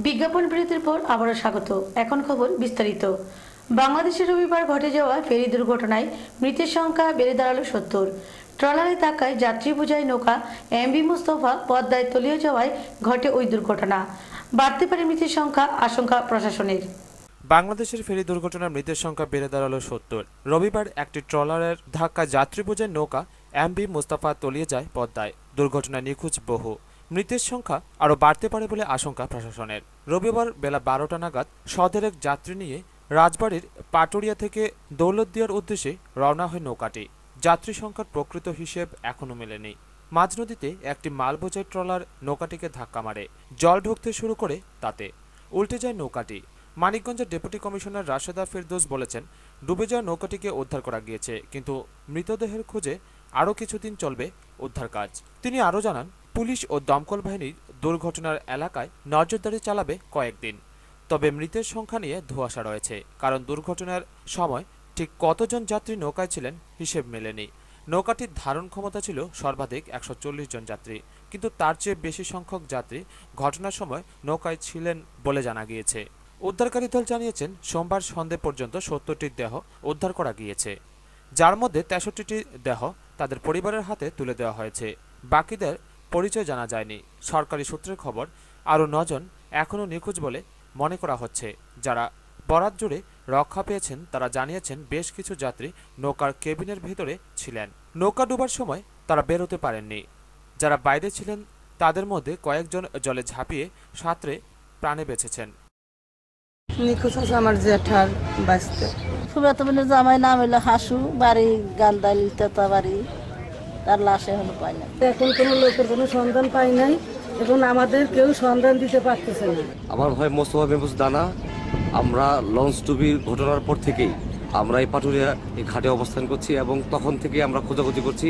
বিজ্ঞাপন বিরতির পর আবারও স্বাগত। এখন খবর বিস্তারিত। বাংলাদেশে রবিবার ঘটে যাওয়া ফেরি দুর্ঘটনায় মৃতের সংখ্যা বেড়ে দাঁড়ালো ৭০। ট্রলারের ধাক্কায় যাত্রী বোঝাই নৌকা এমভি মুস্তফা পদ্মায় তলিয়ে যাওয়ায় ঘটে ওই দুর্ঘটনা। বাড়তে পারে মৃতের সংখ্যা, আশঙ্কা প্রশাসনের। বাংলাদেশের ফেরি দুর্ঘটনায় মৃতের সংখ্যা বেড়ে দাঁড়ালো ৭০। রবিবার একটি ট্রলারের ধাক্কায় যাত্রী বোঝাই নৌকা এমভি মুস্তাফা তলিয়ে যায় পদ্মায়। দুর্ঘটনায় নিখোঁজ বহু। মৃতের সংখ্যা আরও বাড়তে পারে বলে আশঙ্কা প্রশাসনের। রবিবার বেলা ১২টা নাগাদ সদেরেক যাত্রী নিয়ে রাজবাড়ীর পাটুরিয়া থেকে দৌলতদিয়ার উদ্দেশ্যে রওনা হয় নৌকাটি। যাত্রী সংখ্যার প্রকৃত হিসেব এখনও মেলেনি। মাঝ নদীতে একটি মাল বোঝাই ট্রলার নৌকাটিকে ধাক্কা মারে। জল ঢুকতে শুরু করে, তাতে উল্টে যায় নৌকাটি। মানিকগঞ্জের ডেপুটি কমিশনার রাশেদা ফেরদৌস বলেছেন, ডুবে যাওয়া নৌকাটিকে উদ্ধার করা গিয়েছে, কিন্তু মৃতদেহের খোঁজে আরও কিছুদিন চলবে উদ্ধার কাজ। তিনি আরও জানান, পুলিশ ও দমকল বাহিনী দুর্ঘটনার এলাকায় নজরদারি চালাবে কয়েকদিন। তবে মৃতের সংখ্যা নিয়ে ধোঁয়াশা রয়েছে, কারণ দুর্ঘটনার সময় ঠিক কতজন যাত্রী নৌকায় ছিলেন হিসেব মেলেনি। নৌকাটির ধারণ ক্ষমতা ছিল সর্বাধিক ১৪০ জন যাত্রী, কিন্তু তার চেয়ে বেশি সংখ্যক যাত্রী ঘটনার সময় নৌকায় ছিলেন বলে জানা গিয়েছে। উদ্ধারকারী দল জানিয়েছেন, সোমবার সন্ধ্যে পর্যন্ত ৭০টি দেহ উদ্ধার করা গিয়েছে, যার মধ্যে ৬৩টি দেহ তাদের পরিবারের হাতে তুলে দেওয়া হয়েছে। বাকিদের পরিচয় জানা যায়নি। সরকারি সূত্রের খবর, আরও ৯ জন এখনও নিখোঁজ বলে মনে করা হচ্ছে। যারা বরাত জুড়ে রক্ষা পেয়েছেন তারা জানিয়েছেন, বেশ কিছু যাত্রী নৌকার কেবিনের ভেতরে ছিলেন। নৌকা ডুবার সময় তারা বেরোতে পারেননি। যারা বাইরে ছিলেন তাদের মধ্যে কয়েকজন জলে ঝাঁপিয়ে সাঁতরে প্রাণে বেঁচেছেন। নিখোঁজ আছে আমার জেঠার বাঁচতে। সুব্রতমের জামাই নাম হইলো হাসু, বাড়ি গান্দাইল তেতা বাড়ি। তার লাশ এখনো পাই না। এখন কোনো লোকের কোনো সন্ধান পাই নাই, এখন আমাদের কেউ সন্ধান দিতে পারতেছে না। আমার ভাই মোস্তফা মেহবুজ দানা। আমরা লঞ্চ ডুবির ঘটনার পর থেকেই আমরা এই পাটুরিয়া এই ঘাটে অবস্থান করছি এবং তখন থেকে আমরা খোঁজাখুঁজি করছি।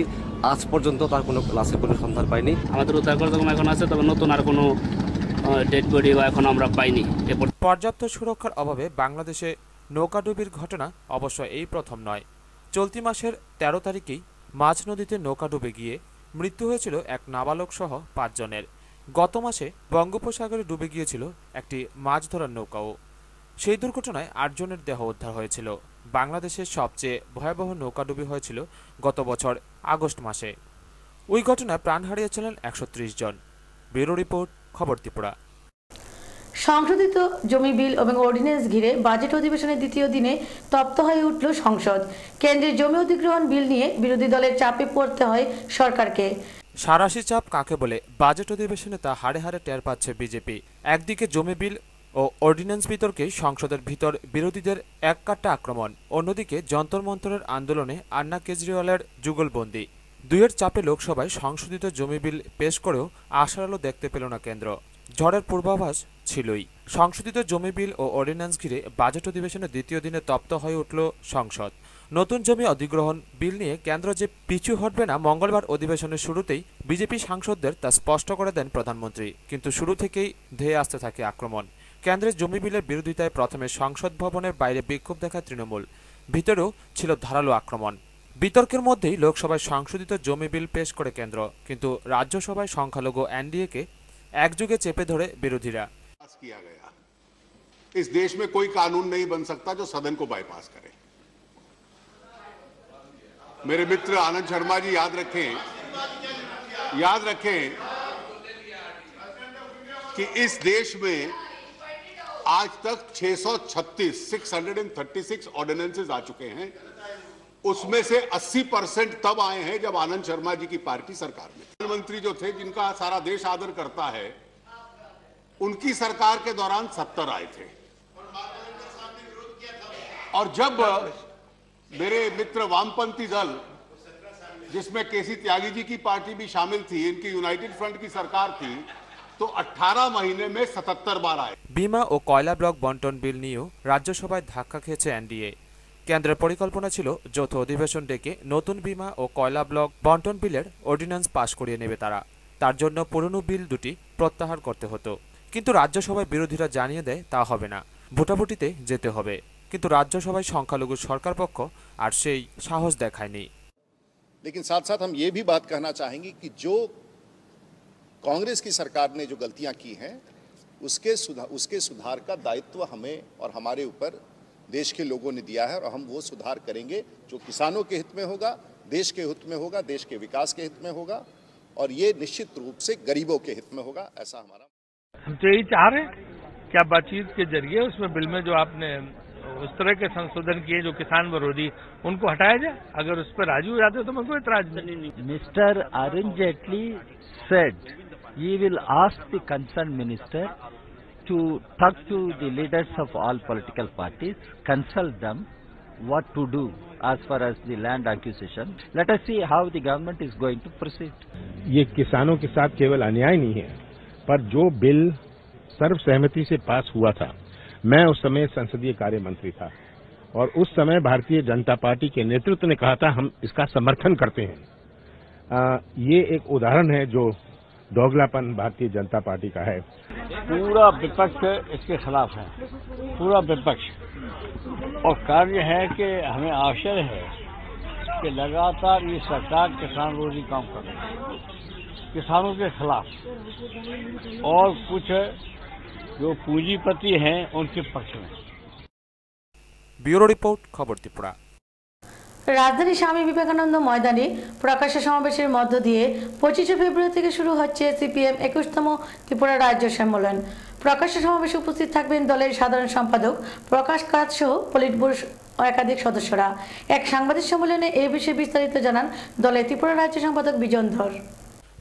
আজ পর্যন্ত তার কোনো লাশের কোনো সন্ধান পাইনি। আমাদের উদ্ধার করা এখন আছে, তবে নতুন আর কোনো ডেড বডি এখন আমরা পাইনি। পর্যাপ্ত সুরক্ষার অভাবে বাংলাদেশে নৌকাডুবির ঘটনা অবশ্য এই প্রথম নয়। চলতি মাসের ১৩ তারিখেই মাঝ নদীতে নৌকা ডুবে গিয়ে মৃত্যু হয়েছিল এক নাবালক সহ ৫ জনের। গত মাসে বঙ্গোপসাগরে ডুবে গিয়েছিল একটি মাছ ধরার নৌকাও। সেই দুর্ঘটনায় ৮ জনের দেহ উদ্ধার হয়েছিল। বাংলাদেশের সবচেয়ে ভয়াবহ নৌকাডুবি হয়েছিল গত বছর আগস্ট মাসে। ওই ঘটনায় প্রাণ হারিয়েছিলেন ১৩০ জন। ব্যুরো রিপোর্ট, খবর ত্রিপুরা। সংশোধিত জমি বিল এবং অর্ডিন্যান্স ঘিরে বাজেট অধিবেশনের দ্বিতীয় দিনে তপ্ত হয়ে উঠল সংসদ। কেন্দ্রের জমি অধিগ্রহণ বিল নিয়ে বিরোধী দলের চাপে পড়তে হয় সরকারকে। সাঁড়াশি চাপ কাকে বলে বাজেট অধিবেশনে তা হাড়ে হাড়ে টের পাচ্ছে বিজেপি। একদিকে জমি বিল ও অর্ডিন্যান্স বিতর্কে সংসদের ভিতর বিরোধীদের এককাট্টা আক্রমণ, অন্যদিকে যন্তর মন্তরের আন্দোলনে আন্না কেজরিওয়ালের যুগলবন্দি। দুয়ের চাপে লোকসভায় সংশোধিত জমি বিল পেশ করেও আশার আলো দেখতে পেল না কেন্দ্র। ঝড়ের পূর্বাভাস ছিলই। সংশোধিত জমি বিল ও অর্ডিন্যান্স ঘিরে বাজেট অধিবেশনের দ্বিতীয় দিনে তপ্ত হয়ে উঠল সংসদ। নতুন জমি অধিগ্রহণ বিল নিয়ে কেন্দ্র যে পিছু হটবে না, মঙ্গলবার অধিবেশনের শুরুতেই বিজেপি সাংসদদের তা স্পষ্ট করে দেন প্রধানমন্ত্রী। কিন্তু শুরু থেকেই ধেয়ে আসতে থাকে আক্রমণ। কেন্দ্রের জমি বিলের বিরোধিতায় প্রথমে সংসদ ভবনের বাইরে বিক্ষোভ দেখায় তৃণমূল, ভিতরেও ছিল ধারালো আক্রমণ। বিতর্কের মধ্যেই লোকসভায় সংশোধিত জমি বিল পেশ করে কেন্দ্র, কিন্তু রাজ্যসভায় সংখ্যালঘু এনডিএকে একযোগে চেপে ধরে বিরোধীরা। किया गया। इस देश में कोई कानून नहीं बन सकता जो सदन को बाईपास करे। मेरे मित्र आनंद शर्मा जी याद रखें कि इस देश में आज तक 636 ऑर्डिनेंसेस आ चुके हैं। उसमें से 80% तब आए हैं जब आनंद शर्मा जी की पार्टी सरकार में। प्रधानमंत्री जो थे, जिनका सारा देश आदर करता है, उनकी सरकार के दौरान 70 आए थे। और जब मेरे मित्र वामपंथी दल, जिसमें केसी त्यागी जी की पार्टी भी शामिल थी, इनकी यूनाइटेड फ्रंट की सरकार थी, तो 18 महीने में 77 बार आए। बीमा ও কয়লা ব্লক বন্টন বিল নিয়েও রাজ্যসভায় ধাক্কা খেয়েছে এনডিএ। কেন্দ্রের পরিকল্পনা ছিল যৌথ অধিবেশন ডেকে নতুন বিমা ও কয়লা ব্লক বন্টন বিলের অর্ডিন্যান্স পাশ করিয়ে নেবে তারা। তার জন্য পুরনো বিল দুটি প্রত্যাহার করতে হতো, কিন্তু রাজ্যসভায় বিরোধীরা জানিয়ে দেয় তা হবে না, ভোটাভুটিতে যেতে হবে। কিন্তু রাজ্যসভায় সংখ্যালঘু সরকার পক্ষ আর সেই সাহস দেখায়নি। लेकिन साथ साथ हम ये भी बात कहना चाहेंगे कि जो कांग्रेस की सरकार ने जो गलतियां की हैं उसके सुधार का दायित्व हमें और हमारे ऊपर देश के लोगों ने दिया है और हम वो सुधार करेंगे जो किसानों के हित में होगा, देश के हित में होगा, देश के विकास के हित में होगा और ये निश्चित रूप से गरीबों के हित में होगा। ऐसा हमारा हम तो यही चाह रहे हैं क्या बातचीत के जरिए उसमें बिल में जो आपने उस तरह के संशोधन किए जो किसान विरोधी, उनको हटाया जाए। अगर उस पर राजी हो जाते तो मैं कोई इतराज नहीं। Mr. Arun Jaitley said he will ask the concerned minister to talk to the leaders of all political parties, consult them what to do as far as the land acquisition. Let us see how the government is going to proceed. ये किसानों के साथ केवल अन्याय नहीं है, पर जो बिल सर्वसहमति से पास हुआ था, मैं उस समय संसदीय कार्य मंत्री था और उस समय भारतीय जनता पार्टी के नेतृत्व ने कहा था हम इसका समर्थन करते हैं। ये एक उदाहरण है जो दोगलापन भारतीय जनता पार्टी का है। पूरा विपक्ष इसके खिलाफ है, पूरा विपक्ष, और कार्य है कि हमें आश्चर्य है कि लगातार ये सरकार किसान विरोधी काम कर रही है, किसानों के खिलाफ, और कुछ जो पूंजीपति हैं उनके पक्ष में। ব্যুরো রিপোর্ট, খবর ত্রিপুরা। রাজধানী স্বামী বিবেকানন্দ ময়দানে প্রকাশ্য সমাবেশের মধ্য দিয়ে 25 ফেব্রুয়ারি থেকে শুরু হচ্ছে সিপিএম 21তম ত্রিপুরা রাজ্য সম্মেলন। প্রকাশ্য সমাবেশে উপস্থিত থাকবেন দলের সাধারণ সম্পাদক প্রকাশ কাঁত সহ পলিট ব্যুরোর একাধিক সদস্যরা। এক সাংবাদিক সম্মেলনে এই বিষয়ে বিস্তারিত জানান দলের ত্রিপুরা রাজ্য সম্পাদক বিজন ধর।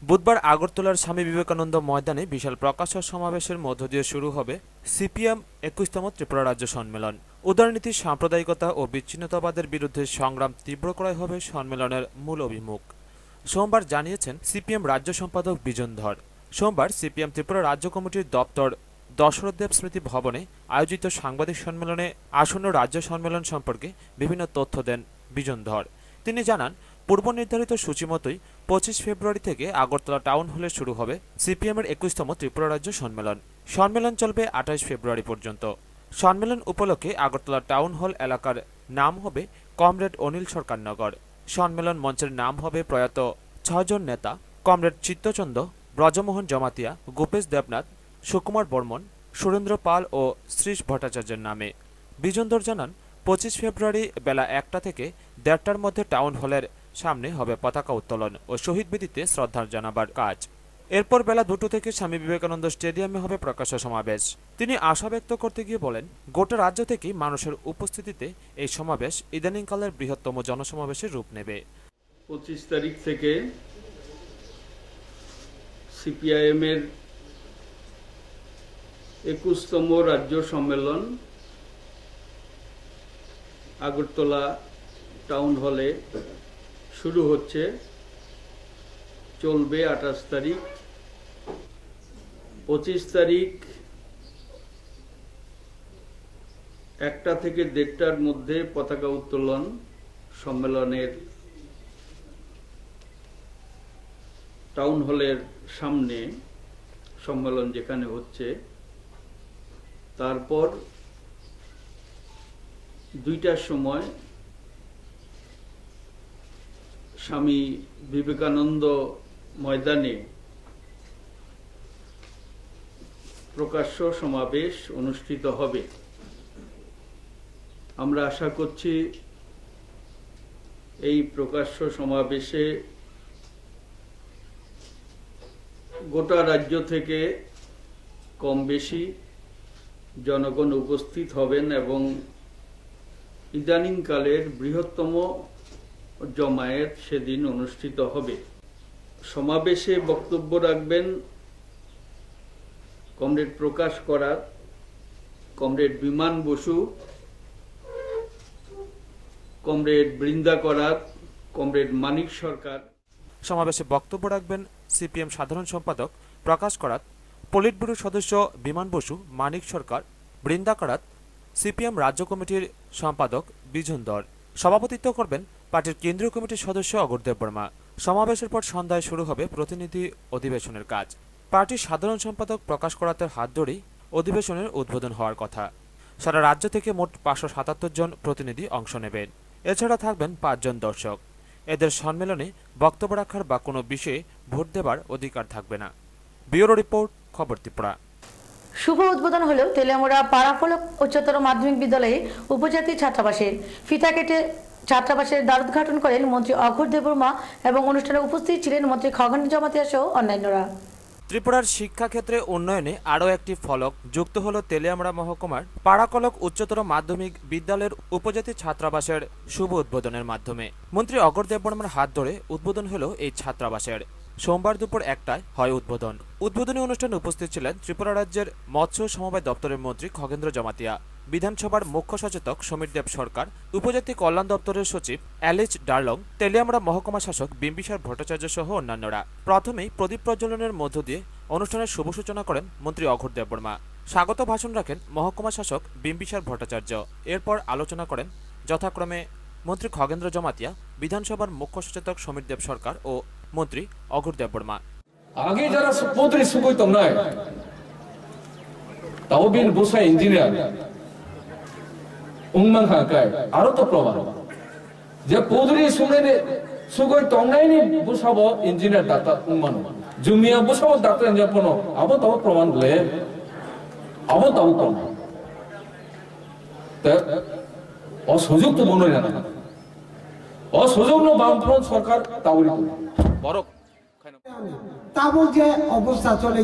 বুধবার আগরতলার স্বামী বিবেকানন্দ ময়দানে বিশাল প্রকাশ্য সমাবেশের মধ্য দিয়ে শুরু হবে সিপিএম 21তম ত্রিপুরা রাজ্য সম্মেলন। উদারনীতি, সাম্প্রদায়িকতা ও বিচ্ছিন্নতাবাদের বিরুদ্ধে সংগ্রাম তীব্র করাই হবে সম্মেলনের মূল অভিমুখ, সোমবার জানিয়েছেন সিপিএম রাজ্য সম্পাদক বিজন ধর। সোমবার সিপিএম ত্রিপুরা রাজ্য কমিটির দপ্তর দশরথ দেব স্মৃতি ভবনে আয়োজিত সাংবাদিক সম্মেলনে আসন্ন রাজ্য সম্মেলন সম্পর্কে বিভিন্ন তথ্য দেন বিজন ধর। তিনি জানান, পূর্ব নির্ধারিত সূচি মতোই 25 ফেব্রুয়ারি থেকে আগরতলা টাউন হলে শুরু হবে সিপিএমের 21তম ত্রিপুরা রাজ্য সম্মেলন। সম্মেলন চলবে 28 ফেব্রুয়ারি পর্যন্ত। সম্মেলন উপলক্ষে আগরতলা টাউন হল এলাকার নাম হবে কমরেড অনিল সরকার নগর। সম্মেলন মঞ্চের নাম হবে প্রয়াত 6 জন নেতা কমরেড চিত্তচন্দ্র, ব্রজমোহন জমাতিয়া, গোপেশ দেবনাথ, সুকুমার বর্মন, সুরেন্দ্র পাল ও শ্রীশ ভট্টাচার্যের নামে। বিজনধর জানান, 25 ফেব্রুয়ারি বেলা 1টা থেকে 1:30টার মধ্যে টাউন হলের সামনে হবে পতাকা উত্তোলন ও শহীদ বেদিতে শ্রদ্ধা জানাবার কাজ। এরপর বেলা 2টো থেকে স্বামী বিবেকানন্দ স্টেডিয়ামে হবে প্রকাশ্য সমাবেশ। তিনি আশা ব্যক্ত করতে গিয়ে বলেন, গোটা রাজ্য থেকেই মানুষের উপস্থিতিতে এই সমাবেশ ইদানিংকালের বৃহত্তম জনসমাবেশের রূপ নেবে। 25 তারিখ থেকে সিপিআইএম এর 21তম রাজ্য সম্মেলন আগরতলা টাউন হলে শুরু হচ্ছে, চলবে 28 তারিখ। 25 তারিখ 1টা থেকে 1:30টার মধ্যে পতাকা উত্তোলন সম্মেলনের টাউন হলের সামনে, সম্মেলন যেখানে হচ্ছে। তারপর 2টার সময় স্বামী বিবেকানন্দ ময়দানে প্রকাশ্য সমাবেশ অনুষ্ঠিত হবে। আমরা আশা করছি এই প্রকাশ্য সমাবেশে গোটা রাজ্য থেকে কম বেশি জনগণ উপস্থিত হবেন এবং ইদানিংকালের বৃহত্তম জমায়েত সেদিন অনুষ্ঠিত হবে। সমাবেশে বক্তব্য রাখবেন কমরেড প্রকাশ করাত, কমরেড বিমান বসু, কমরেড বৃন্দা করাত, কমরেড মানিক সরকার। সমাবেশে বক্তব্য রাখবেন সিপিএম সাধারণ সম্পাদক প্রকাশ করাত, পলিট ব্যুরোর সদস্য বিমান বসু, মানিক সরকার, বৃন্দা করাত, সিপিএম রাজ্য কমিটির সম্পাদক বিজন ধর। সভাপতিত্ব করবেন পার্টির কেন্দ্রীয় কমিটির সদস্য অগরদেব বর্মা। সমাবেশের পর সন্ধ্যায় শুরু হবে প্রতিনিধি অধিবেশনের কাজ। পার্টির সাধারণ সম্পাদক প্রকাশ করাতের হাত ধরেই অধিবেশনের উদ্বোধন হওয়ার কথা। সারা রাজ্য থেকে মোট 577 জন প্রতিনিধি অংশ নেবেন। এছাড়া থাকবেন 5 জন দর্শক। এদের সম্মেলনে বক্তব্য রাখার বা কোনো বিষয়ে ভোট দেবার অধিকার থাকবে না। ব্যুরো রিপোর্ট, খবর ত্রিপুরা। শুভ উদ্বোধন হলো তেলিয়ামুড়া পাড়াফলক উচ্চতর মাধ্যমিক বিদ্যালয়ে উপজাতি ছাত্রাবাসের। ফিতা কেটে ছাত্রাবাসের দ্বারোদ্ঘাটন করেন মন্ত্রী অঘোর দেববর্মা এবং অনুষ্ঠানে উপস্থিত ছিলেন মন্ত্রী খগেন জমাতিয়া সহ অন্যান্যরা। ত্রিপুরার শিক্ষাক্ষেত্রে উন্নয়নে আরও একটি ফলক যুক্ত হল তেলিয়ামুড়া মহকুমার পাড়াকলক উচ্চতর মাধ্যমিক বিদ্যালয়ের উপজাতি ছাত্রাবাসের শুভ উদ্বোধনের মাধ্যমে। মন্ত্রী অঘোর দেববর্মার হাত ধরে উদ্বোধন হলো এই ছাত্রাবাসের। সোমবার দুপুর 1টায় হয় উদ্বোধন। উদ্বোধনী অনুষ্ঠানে উপস্থিত ছিলেন ত্রিপুরা রাজ্যের মৎস্য সমবায় দপ্তরের মন্ত্রী খগেন্দ্র জমাতিয়া, বিধানসভার মুখ্য সচেতক সমীর দেব সরকার, উপজাতি কল্যাণ দপ্তরের সচিব অ্যালিস ডার্লং, তেলিয়ামুড়া মহকুমা শাসক বিম্বিসার ভট্টাচার্য সহ অন্যান্যরা। প্রথমেই প্রদীপ প্রজ্বলনের মধ্য দিয়ে অনুষ্ঠানের শুভ সূচনা করেন মন্ত্রী অঘোর দেববর্মা। স্বাগত ভাষণ রাখেন মহকুমা শাসক বিম্বিসার ভট্টাচার্য। এরপর আলোচনা করেন যথাক্রমে মন্ত্রী খগেন্দ্র জমাতিয়া, বিধানসভার মুখ্য সচেতক সমীর দেব সরকার ও মন্ত্রী অঘোর দেববর্মা। আগে যারা পৌধুরী সুগৈ তংনাই তাওবিন বুসাই ইঞ্জিনিয়ার উংমান হাকাই আরো তো প্রমাণ যে পৌধুরী সুগৈ তংনাইনি বুসাবো ইঞ্জিনিয়ার ডাক্তার উংমান জুমিয়া বুসাবো ডাক্তার ইঞ্জিনিয়ার পনো আবো তাও প্রমাণ লে আবো তাও প্রমাণ তে অসুযোগ তো মনে না অসুযোগ নো বামফ্রন্ট সরকার তাওরি বড় তাবো যে অবস্থা চলে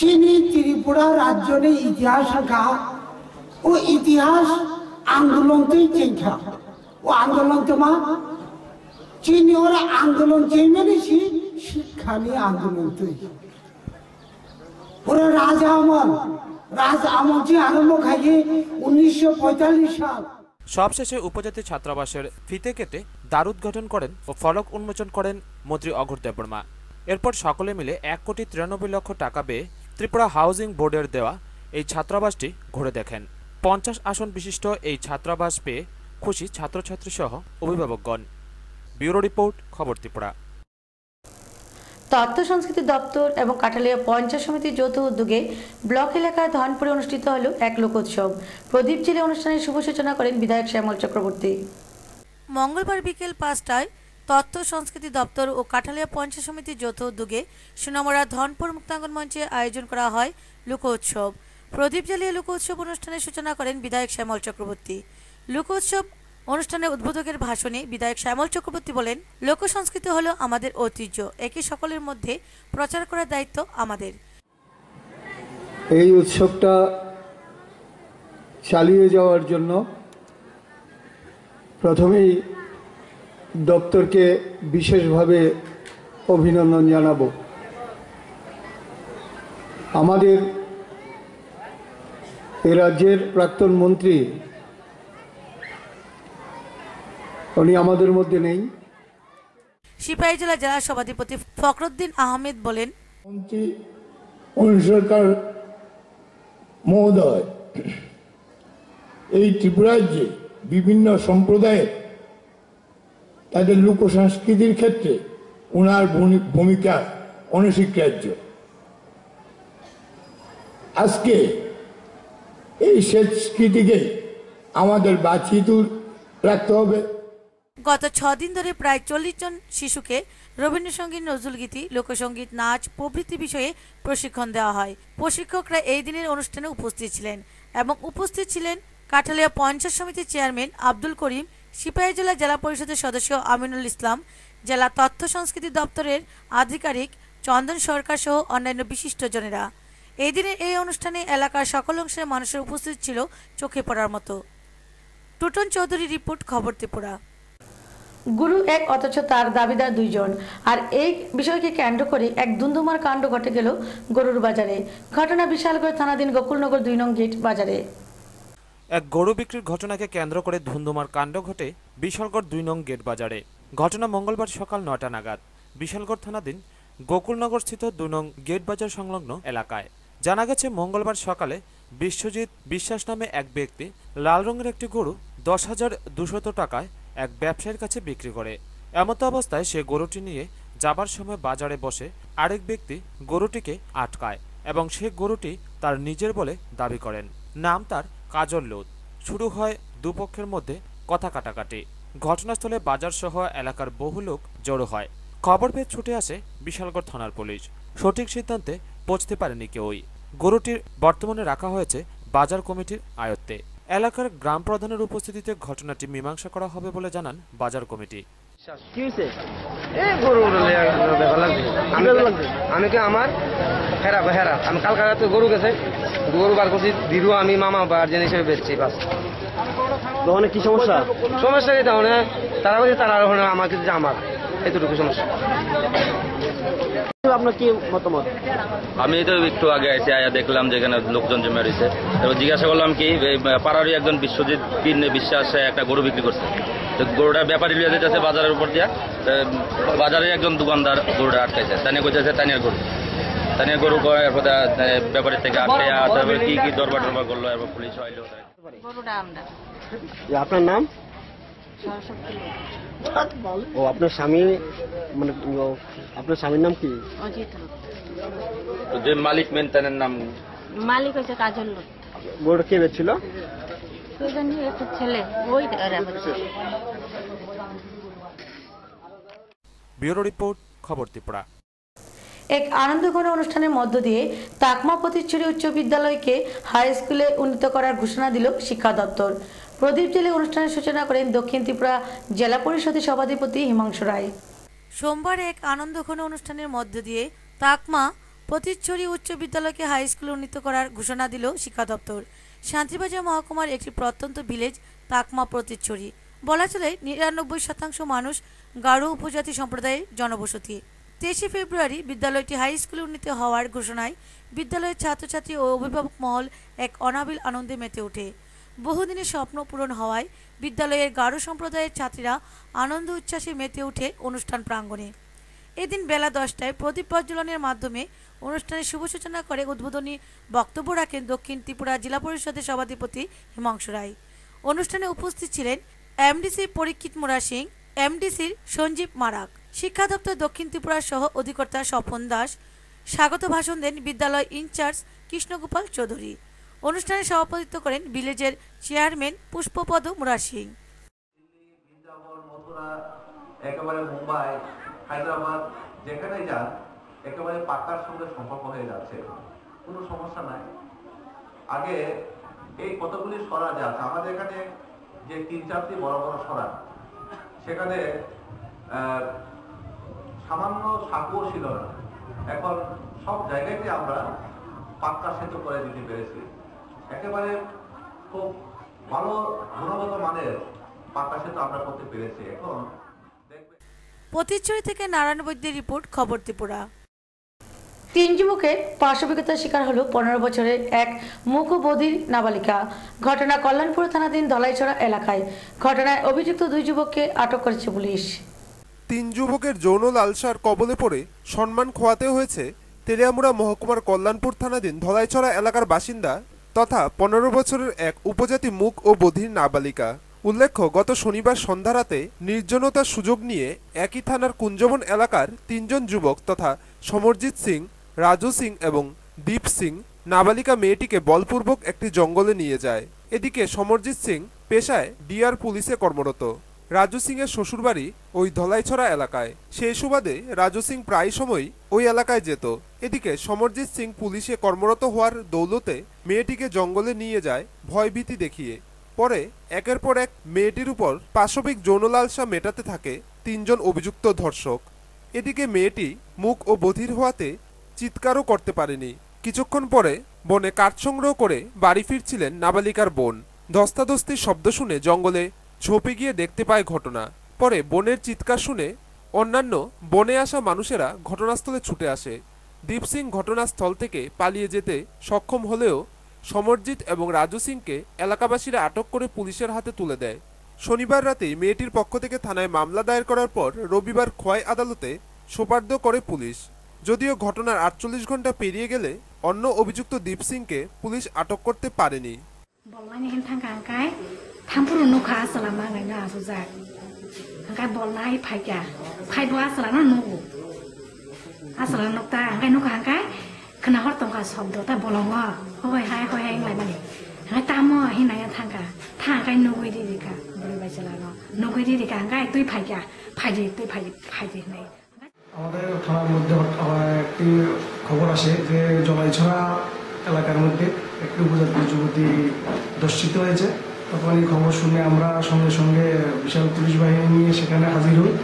চিনি ত্রিপুরা রাজ্যের ইতিহাস ও ইতিহাস আন্দোলনতেই চেঞ্জা ও আন্দোলন তোমা চিনি ওরা আন্দোলন চেয়েছি শিক্ষা নিয়ে আন্দোলন তৈরি ওরা রাজা আমল যে আরম্ভ খাইয়ে 1945 সাল। সবশেষে উপজাতি ছাত্রাবাসের ফিতে কেটে দ্বারোদ্ঘাটন করেন ও ফলক উন্মোচন করেন মন্ত্রী অঘোর দেববর্মা। এরপর সকলে মিলে 1,93,00,000 টাকা ব্যয়ে ত্রিপুরা হাউজিং বোর্ডের দেওয়া এই ছাত্রাবাসটি ঘুরে দেখেন। 50 আসন বিশিষ্ট এই ছাত্রাবাস পেয়ে খুশি ছাত্রছাত্রী সহ অভিভাবকগণ। ব্যুরো রিপোর্ট, খবর ত্রিপুরা। তথ্য সংস্কৃতি দপ্তর এবং কাঠালিয়া পঞ্চায়েত সমিতির যৌথ উদ্যোগে ব্লক এলাকায় ধনপুরে অনুষ্ঠিত হল এক লোকোৎসব। প্রদীপ জেলে অনুষ্ঠানের শুভ সূচনা করেন বিধায়ক শ্যামল চক্রবর্তী। মঙ্গলবার বিকেল 5টায় তথ্য সংস্কৃতি দপ্তর ও কাঠালিয়া পঞ্চায়েত সমিতির যৌথ উদ্যোগে সোনামুড়া ধনপুর মুক্তাঙ্গন মঞ্চে আয়োজন করা হয় লোকোৎসব। প্রদীপ জ্বালিয়ে লোকোৎসব অনুষ্ঠানের সূচনা করেন বিধায়ক শ্যামল চক্রবর্তী। লোকোৎসব অনুষ্ঠানে উদ্বোধকের ভাষণে বিধায়ক শ্যামল চক্রবর্তী বলেন, লোক সংস্কৃতি হলো আমাদের ঐতিহ্য, একে সকলের মধ্যে প্রচার করার দায়িত্ব আমাদের। এই উৎসবটা চালিয়ে যাওয়ার জন্য প্রথমেই দপ্তরকে বিশেষভাবে অভিনন্দন জানাবো। আমাদের এ রাজ্যের প্রাক্তন মন্ত্রী উনি আমাদের মধ্যে নেই। সিপাহী জেলা জেলা সভাধিপতি ফখরুদ্দিন আহমেদ বলেন, মন্ত্রী সরকার মহোদয় এই ত্রিপুরাজ্যে বিভিন্ন সম্প্রদায়ের তাদের লোক সংস্কৃতির ক্ষেত্রে ওনার ভূমিকা অনস্বীকার্য। আজকে এই সংস্কৃতিকে আমাদের বাঁচিয়ে রাখতে হবে। গত 6 দিন ধরে প্রায় 40 জন শিশুকে রবীন্দ্রসঙ্গীত, নজরুলগীতি, লোকসঙ্গীত, নাচ প্রভৃতি বিষয়ে প্রশিক্ষণ দেওয়া হয়। প্রশিক্ষকরা এই দিনের অনুষ্ঠানে উপস্থিত ছিলেন এবং উপস্থিত ছিলেন কাঠালিয়া পঞ্চায়েত সমিতির চেয়ারম্যান আব্দুল করিম, সিপাহী জেলা জেলা পরিষদের সদস্য আমিনুল ইসলাম, জেলা তথ্য সংস্কৃতি দপ্তরের আধিকারিক চন্দন সরকার সহ অন্যান্য বিশিষ্টজনেরা। এই দিনের এই অনুষ্ঠানে এলাকার সকল অংশের মানুষের উপস্থিত ছিল চোখে পড়ার মতো। টুটন চৌধুরী রিপোর্ট, খবর ত্রিপুরা। গুরু এক অথচ তার দাবিদার 2 জন, আর এই বিষয়কে কেন্দ্র করে এক ধুন্ধুমার কাণ্ড ঘটে গেল গরুর বাজারে। ঘটনা বিশালগড় থানাধীন গোকুলনগর 2 নং গেট বাজারে। এক গরু বিক্রির ঘটনাকে কেন্দ্র করে ধুন্ধুমার কাণ্ড ঘটে বিশালগড় 2 নং গেট বাজারে। ঘটনা মঙ্গলবার সকাল 9টা নাগাদ বিশালগড় থানাধীন গোকুলনগর স্থিত 2 নং গেট বাজার সংলগ্ন এলাকায়। জানা গেছে, মঙ্গলবার সকালে বিশ্বজিৎ বিশ্বাস নামে এক ব্যক্তি লাল রঙের একটি গরু 10,200 টাকায় এক ব্যবসায়ীর কাছে বিক্রি করে। এমতো অবস্থায় সে গরুটি নিয়ে যাবার সময় বাজারে বসে আরেক ব্যক্তি গরুটিকে আটকায় এবং সে গরুটি তার নিজের বলে দাবি করেন। নাম তার কাজল লোধ। শুরু হয় দুপক্ষের মধ্যে কথা কাটাকাটি। ঘটনাস্থলে বাজার সহ এলাকার বহু লোক জড়ো হয়। খবর পেয়ে ছুটে আসে বিশালগড় থানার পুলিশ। সঠিক সিদ্ধান্তে পৌঁছতে পারেনি কেউই। গরুটির বর্তমানে রাখা হয়েছে বাজার কমিটির আয়ত্তে। এলাকার গ্রাম প্রধানের উপস্থিতিতে ঘটনাটি মীমাংসা করা হবে বলে জানান বাজার কমিটি। আমি কি আমার হেরা আমি কালকাটা তো গরু গেছে, গরু বার করছি, দিরু আমি মামা গার্জেন হিসেবে বেচছি। বাস দোকানে কি সমস্যা? সমস্যা কি তাহলে তারা বলছে তারা আমার কিছু আমার এতটুকু সমস্যা। আপনার কি মতামত? আমি তো একটু আগে এসে আয়া দেখলাম যেখানে লোকজন জমে রয়েছে, এবার জিজ্ঞাসা করলাম কি পাড়ারই একজন বিশ্বজিৎ বিশ্বাস একটা গরু বিক্রি করছে, তো গরুটা ব্যাপারী লিয়ে যেতেছে বাজারের উপর দিয়া, বাজারে একজন দোকানদার গরুটা আটকাইছে, তানিয়া কইতেছে তানিয়ার গরু ব্যাপারীর থেকে আটকে তারপরে কি কি দরবার করলো, এবার পুলিশ আইলো। আপনার নাম? ও আপনার স্বামী, মানে আপনার স্বামীর নাম কি? যে মালিক মেন তার নাম মালিক হচ্ছে কাজল। গরুটা কে বেচছিল? ছেলে। ব্যুরো রিপোর্ট, খবর ত্রিপুরা। এক আনন্দঘন অনুষ্ঠানের মধ্য দিয়ে তাকমা প্রতিচ্ছড়ি উচ্চ বিদ্যালয়কে হাই স্কুলে উন্নীত করার ঘোষণা দিল শিক্ষা দপ্তর। প্রদীপ জেলে অনুষ্ঠানের সূচনা করেন দক্ষিণ ত্রিপুরা জেলা পরিষদের সভাধিপতি হিমাংশু রায়। সোমবার এক আনন্দঘন অনুষ্ঠানের মধ্য দিয়ে তাকমা প্রতিচ্ছড়ি উচ্চ বিদ্যালয়কে হাই স্কুলে উন্নীত করার ঘোষণা দিল শিক্ষা দপ্তর। শান্তিবাজার মহকুমার একটি প্রত্যন্ত ভিলেজ তাকমা প্রতিচ্ছড়ি। বলা চলে ৯৯% মানুষ গারো উপজাতি সম্প্রদায়ের জনবসতি। ২৩ ফেব্রুয়ারি বিদ্যালয়টি হাই স্কুলে উন্নীত হওয়ার ঘোষণায় বিদ্যালয়ের ছাত্রছাত্রী ও অভিভাবক মহল এক অনাবিল আনন্দে মেতে ওঠে। বহুদিনের স্বপ্ন পূরণ হওয়ায় বিদ্যালয়ের গারো সম্প্রদায়ের ছাত্রীরা আনন্দ উচ্ছ্বাসে মেতে ওঠে অনুষ্ঠান প্রাঙ্গণে। এদিন বেলা 10টায় প্রদীপ প্রজ্বলনের মাধ্যমে অনুষ্ঠানের শুভ সূচনা করে উদ্বোধনী বক্তব্য রাখেন দক্ষিণ ত্রিপুরা জেলা পরিষদের সভাধিপতি হিমাংশু রায়। অনুষ্ঠানে উপস্থিত ছিলেন এমডিসি পরীক্ষিত মুরা সিং, এমডিসির সঞ্জীব মারাক, শিক্ষা দপ্তর দক্ষিণ ত্রিপুরা সহ অধিকর্তা স্বপন দাস। স্বাগত ভাষণ দেন বিদ্যালয় ইনচার্জ কৃষ্ণগোপাল চৌধুরী। অনুষ্ঠানে সভাপতিত্ব করেন ভিলেজের চেয়ারম্যান পুষ্পপদ মুরা সিং। একেবারে মুম্বাই, হায়দ্রাবাদ যেখানে যান একেবারে পাকার সঙ্গে সম্পর্ক হয়ে যাচ্ছে, কোনো সমস্যা নাই। আগে এই কতগুলি স্বরাজ আছে আমাদের এখানে, যে ৩-৪টি বড় বড় স্বরাজ, সেখানে সামান্য সাঁকুও ছিল না। এখন সব জায়গাতে আমরা পাক্কা সেতু করে দিতে পেরেছি। একেবারে খুব ভালো গুণগত মানের পাক্কা সেতু আমরা করতে পেরেছি। এখন প্রতিচ্ছড়ি থেকে নারায়ণ বৈদ্যের রিপোর্ট, খবর ত্রিপুরা। ৩ যুবকের পাশবিকতার শিকার হল ১৫ বছরের এক মুখবধির নাবালিকা। ঘটনা কল্যাণপুর থানাধীন ধলাইছড়া এলাকায়। ঘটনায় অভিযুক্ত ২ যুবককে আটক করেছে পুলিশ। ৩ যুবকের যৌন লালসার কবলে পড়ে সম্মান খোয়াতে হয়েছে তেলিয়ামুড়া মহকুমার কল্যাণপুর থানাধীন ধলাইছড়া এলাকার বাসিন্দা তথা ১৫ বছরের এক উপজাতি মুখ ও বধির নাবালিকা। উল্লেখ্য, গত শনিবার সন্ধ্যা রাতে নির্জনতার সুযোগ নিয়ে একই থানার কুঞ্জবন এলাকার ৩ জন যুবক তথা সমরজিৎ সিং, রাজু সিং এবং দীপ সিং নাবালিকা মেয়েটিকে বলপূর্বক একটি জঙ্গলে নিয়ে যায়। এদিকে সমরজিৎ সিং পেশায় ডিআর পুলিশে কর্মরত। রাজু সিং এর শ্বশুরবাড়ি ওই ধলাইছড়া এলাকায়। সেই সুবাদে রাজু সিং প্রায় সময় ওই এলাকায় যেত। এদিকে সমরজিৎ সিং পুলিশে কর্মরত হওয়ার দৌলতে মেয়েটিকে জঙ্গলে নিয়ে যায় ভয়ভীতি দেখিয়ে। পরে একের পর এক মেয়েটির উপর পাশবিক যৌন লালসা মেটাতে থাকে ৩ জন অভিযুক্ত ধর্ষক। এদিকে মেয়েটি মুখ ও বধির হওয়াতে চিৎকারও করতে পারেনি। কিছুক্ষণ পরে বনে কাঠ সংগ্রহ করে বাড়ি ফিরছিলেন নাবালিকার বোন। ধস্তাধস্তির শব্দ শুনে জঙ্গলে ঝোপে গিয়ে দেখতে পায় ঘটনা। পরে বোনের চিৎকার শুনে অন্যান্য বনে আসা মানুষেরা ঘটনাস্থলে ছুটে আসে। দীপ সিং ঘটনাস্থল থেকে পালিয়ে যেতে সক্ষম হলেও সমরজিৎ এবং রাজু সিংকে এলাকাবাসীরা আটক করে পুলিশের হাতে তুলে দেয়। শনিবার রাতে মেয়েটির পক্ষ থেকে থানায় মামলা দায়ের করার পর রবিবার খোয়াই আদালতে সোপর্দ করে পুলিশ। যদিও ঘটনার ৪৮ ঘন্টা পেরিয়ে গেলে অন্য অভিযুক্ত দীপ সিংকে পুলিশ আটক করতে পারেনি। khana hot tong ka sob do ta bolonga hoi hai lai mani ha ta mo hin na ya thang ka tha kai no gui di ka bole ba chala no gui di ka ngai tui phai ja phai ji nei আমাদের থানার মধ্যে একটি খবর আসে যে জলাইছড়া এলাকার মধ্যে একটি উপজাতি যুবতী ধর্ষিত হয়েছে। তখন এই খবর শুনে আমরা সঙ্গে সঙ্গে বিশাল পুলিশ বাহিনী নিয়ে সেখানে হাজির হই।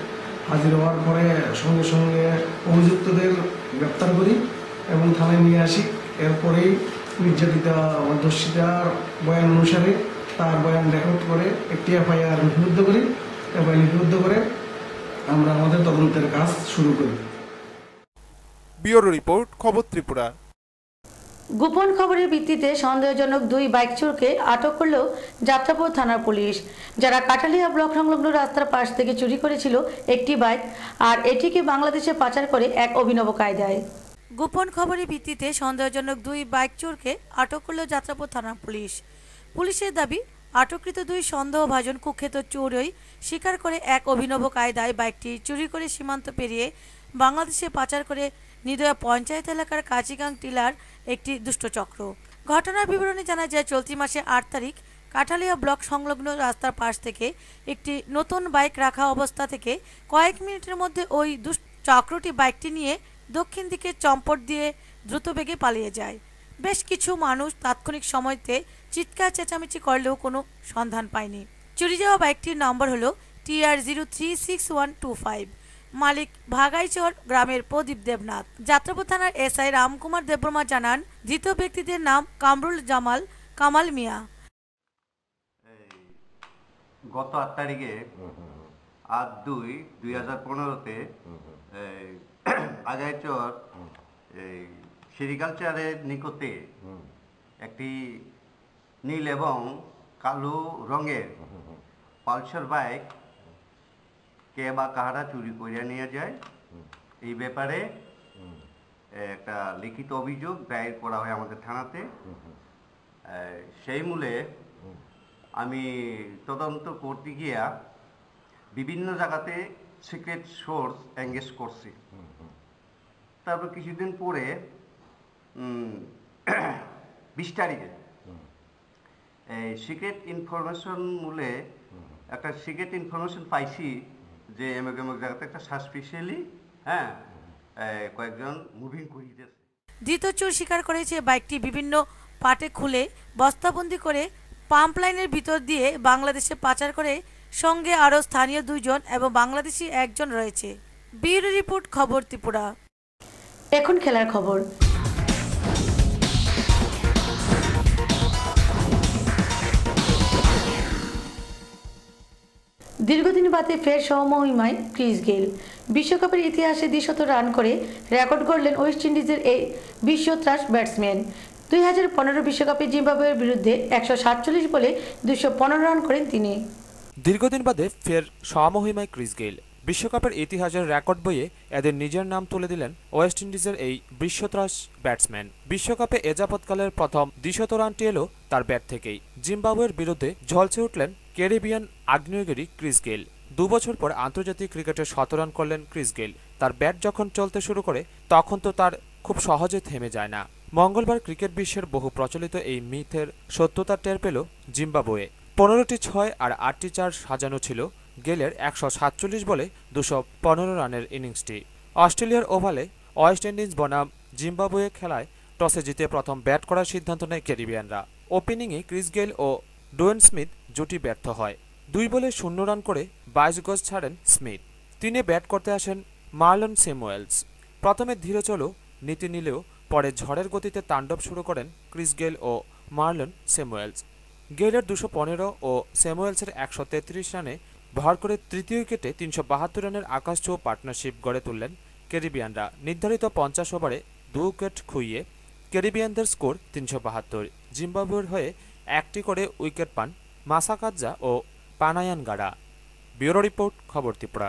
হাজির হওয়ার পরে সঙ্গে সঙ্গে অভিযুক্তদের গ্রেপ্তার করি এবং থানায় নিয়ে আসি। এরপরেই নির্যাতিতা ধর্ষিতার বয়ান অনুসারে তার বয়ান রেকর্ড করে একটি এফআইআর লিপিবদ্ধ করি। এফআইআর লিপিবদ্ধ করে আমরা আমাদের তদন্তের কাজ শুরু করি। ব্যুরো রিপোর্ট, খবর ত্রিপুরা। গোপন খবরের ভিত্তিতে সন্দেহজনক 2 বাইক চোরকে আটক করল যাত্রাপুর থানার পুলিশ, যারা কাঠালিয়া ব্লক সংলগ্ন রাস্তার পাশ থেকে চুরি করেছিল একটি বাইক আর এটিকে বাংলাদেশে পাচার করে এক অভিনব কায়দায়। গোপন খবরের ভিত্তিতে সন্দেহজনক 2 বাইক চোরকে আটক করল যাত্রাপুর থানার পুলিশ। পুলিশের দাবি, আটককৃত 2 সন্দেহভাজন কুখ্যাত চোরই স্বীকার করে এক অভিনব কায়দায় বাইকটি চুরি করে সীমান্ত পেরিয়ে বাংলাদেশে পাচার করে নিদয়া পঞ্চায়েত এলাকার কাজিগাং টিলার একটি দুষ্টচক্র। ঘটনার বিবরণী জানা যায়, চলতি মাসে 8 তারিখ কাঠালিয়া ব্লক সংলগ্ন রাস্তার পাশ থেকে একটি নতুন বাইক রাখা অবস্থা থেকে কয়েক মিনিটের মধ্যে ওই দুষ্টচক্রটি বাইকটি নিয়ে দক্ষিণ দিকে চম্পট দিয়ে দ্রুতবেগে পালিয়ে যায়। বেশ কিছু মানুষ তাৎক্ষণিক সময়তে চিৎকার চেঁচামেচি করলেও কোনো সন্ধান পায়নি। চুরি যাওয়া বাইকটির নম্বর হলো TR036125। মালিক ভাগাইচর গ্রামের প্রদীপ দেবনাথ। যাত্রাপুর থানার এসআই রামকুমার দেববর্মা জানান, ধৃত ব্যক্তিদের নাম কামরুল জামাল কামাল মিয়া। গত 8 তারিখে 8/2/2015-তে আগাইচর সেরিকালচারের নিকটে একটি নীল এবং কালো রঙের পালসার বাইক কে বা কাহারা চুরি করে নিয়ে যায়। এই ব্যাপারে একটা লিখিত অভিযোগ দায়ের করা হয় আমাদের থানাতে। সেই মূলে আমি তদন্ত করতে গিয়া বিভিন্ন জায়গাতে সিক্রেট সোর্স এঙ্গেজ করছি। তারপর কিছুদিন পরে 20 তারিখে সিক্রেট ইনফরমেশন মূলে একটা সিক্রেট ইনফরমেশন পাইছি যে এমক জায়গাতে একটা সাসপিশিয়ালি কয়েকজন মুভিং করিতেছে। দ্বিতীয় চোর স্বীকার করেছে বাইকটি বিভিন্ন পার্টে খুলে বস্তাবন্দি করে পাম্প লাইনের ভিতর দিয়ে বাংলাদেশে পাচার করে, সঙ্গে আরও স্থানীয় 2 জন এবং বাংলাদেশি 1 জন রয়েছে। ব্যুরো রিপোর্ট, খবর ত্রিপুরা। এখন খেলার খবর। দীর্ঘদিন বাদে ফের সমমহিমায় ক্রিস গেইল। বিশ্বকাপের ইতিহাসে 200 রান করে রেকর্ড গড়লেন ওয়েস্ট ইন্ডিজের এই বিশ্বত্রাস ব্যাটসম্যান। 2015 বিশ্বকাপে জিম্বাবুয়ের বিরুদ্ধে 147 বলে 215 রান করেন তিনি। দীর্ঘদিন বাদে ফের সমমহিমায় ক্রিস গেইল। বিশ্বকাপের ইতিহাসের রেকর্ড বইয়ে এদের নিজের নাম তুলে দিলেন ওয়েস্ট ইন্ডিজের এই বিশ্বত্রাস ব্যাটসম্যান। বিশ্বকাপে এযাবৎকালের প্রথম 200 রানটি এলো তার ব্যাট থেকেই। জিম্বাবুয়ের বিরুদ্ধে ঝলসে উঠলেন ক্যারিবিয়ান আগ্নেয়গিরি ক্রিস গেইল। 2 বছর পর আন্তর্জাতিক ক্রিকেটে 100 রান করলেন ক্রিস গেইল। তার ব্যাট যখন চলতে শুরু করে তখন তো তার খুব সহজে থেমে যায় না। মঙ্গলবার ক্রিকেট বিশ্বের বহু প্রচলিত এই মিথের সত্যতা টের পেল জিম্বাবুয়ে। 15টি 6 আর 8টি 4 সাজানো ছিল গেইলের 147 বলে 215 রানের ইনিংসটি। অস্ট্রেলিয়ার ওভালে ওয়েস্ট ইন্ডিজ বনাম জিম্বাবুয়ে খেলায় টসে জিতে প্রথম ব্যাট করার সিদ্ধান্ত নেয় ক্যারিবিয়ানরা। ওপেনিংয়ে ক্রিস গেইল ও ডোয়েন স্মিথ জুটি ব্যর্থ হয়। 2 বলে 0 রান করে 22 গজ ছাড়েন স্মিথ। তিনি ব্যাট করতে আসেন মার্লন স্যামুয়েলস। প্রথমে ধীরে চলো নীতি নিলেও পরে ঝড়ের গতিতে তাণ্ডব শুরু করেন ক্রিস গেইল ও মার্লন স্যামুয়েলস। গেইলের 215 ও স্যামুয়েলসের 133 রানে ভর করে তৃতীয় উইকেটে 372 রানের আকাশছোঁয়া পার্টনারশিপ গড়ে তুললেন ক্যারিবিয়ানরা। নির্ধারিত 50 ওভারে 2 উইকেট খুইয়ে ক্যারিবিয়ানদের স্কোর 372। জিম্বাবুয়ের হয়ে 1টি করে উইকেট পান মাসাকাজ্জা ও পানায়ানগাড়া। ব্যুরো রিপোর্ট, খবর ত্রিপুরা।